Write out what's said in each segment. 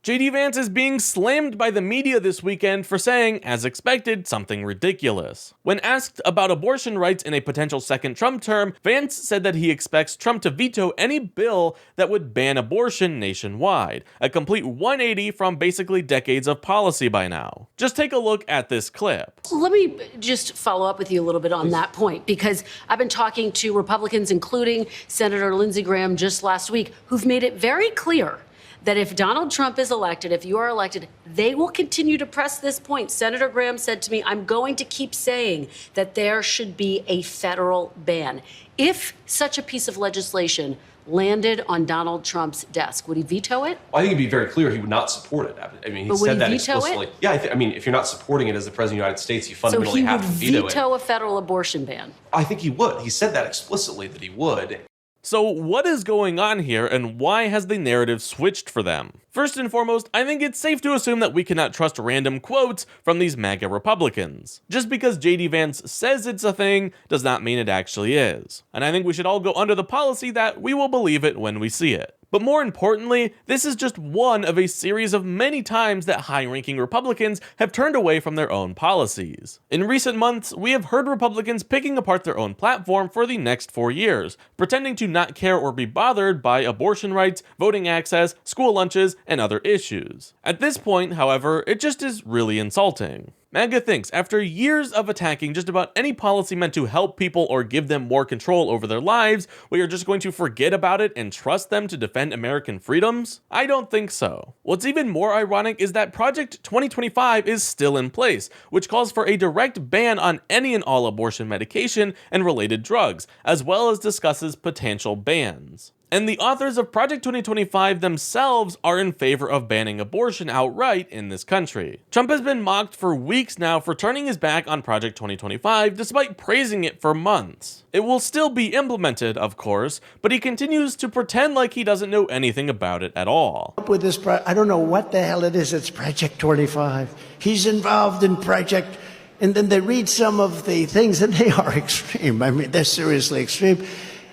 JD Vance is being slammed by the media this weekend for saying, as expected, something ridiculous. When asked about abortion rights in a potential second Trump term, Vance said that he expects Trump to veto any bill that would ban abortion nationwide, a complete 180 from basically decades of policy by now. Just take a look at this clip. Let me just follow up with you a little bit on that point, because I've been talking to Republicans, including Senator Lindsey Graham just last week, who've made it very clear that if Donald Trump is elected, if you are elected, they will continue to press this point. Senator Graham said to me, I'm going to keep saying that there should be a federal ban. If such a piece of legislation landed on Donald Trump's desk, would he veto it? Well, I think it'd be very clear he would not support it. I mean, he said that explicitly. Yeah, I mean, if you're not supporting it as the President of the United States, you fundamentally have to veto it. So he would veto a federal abortion ban? I think he would. He said that explicitly, that he would. So what is going on here, and why has the narrative switched for them? First and foremost, I think it's safe to assume that we cannot trust random quotes from these MAGA Republicans. Just because JD Vance says it's a thing does not mean it actually is. And I think we should all go under the policy that we will believe it when we see it. But more importantly, this is just one of a series of many times that high-ranking Republicans have turned away from their own policies. In recent months, we have heard Republicans picking apart their own platform for the next 4 years, pretending to not care or be bothered by abortion rights, voting access, school lunches, and other issues. At this point, however, it just is really insulting. MAGA thinks after years of attacking just about any policy meant to help people or give them more control over their lives, we are just going to forget about it and trust them to defend American freedoms? I don't think so. What's even more ironic is that Project 2025 is still in place, which calls for a direct ban on any and all abortion medication and related drugs, as well as discusses potential bans. And the authors of Project 2025 themselves are in favor of banning abortion outright in this country. Trump has been mocked for weeks now for turning his back on Project 2025 despite praising it for months. It will still be implemented, of course, but he continues to pretend like he doesn't know anything about it at all. With this, I don't know what the hell it is. It's Project 25. He's involved in Project, and then they read some of the things and they are extreme. I mean, they're seriously extreme.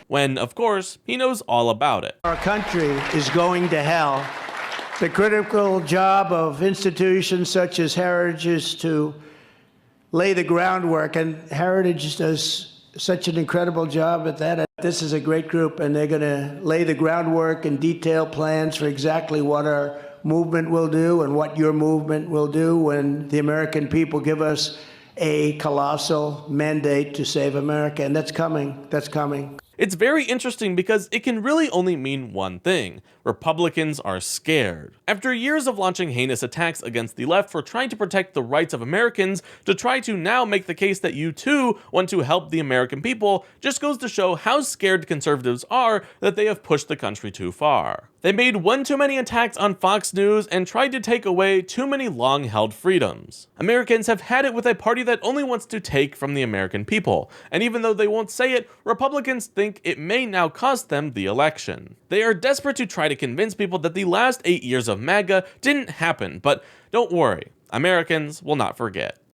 When, of course, he knows all about it. Our country is going to hell. The critical job of institutions such as Heritage is to lay the groundwork, and Heritage does such an incredible job at that. This is a great group, and they're going to lay the groundwork and detail plans for exactly what our movement will do and what your movement will do when the American people give us a colossal mandate to save America, and that's coming. That's coming. It's very interesting because it can really only mean one thing. Republicans are scared. After years of launching heinous attacks against the left for trying to protect the rights of Americans, to try to now make the case that you too want to help the American people just goes to show how scared conservatives are that they have pushed the country too far. They made one too many attacks on Fox News and tried to take away too many long-held freedoms. Americans have had it with a party that only wants to take from the American people, and even though they won't say it, Republicans think it may now cost them the election. They are desperate to try to convince people that the last 8 years of MAGA didn't happen, but don't worry, Americans will not forget.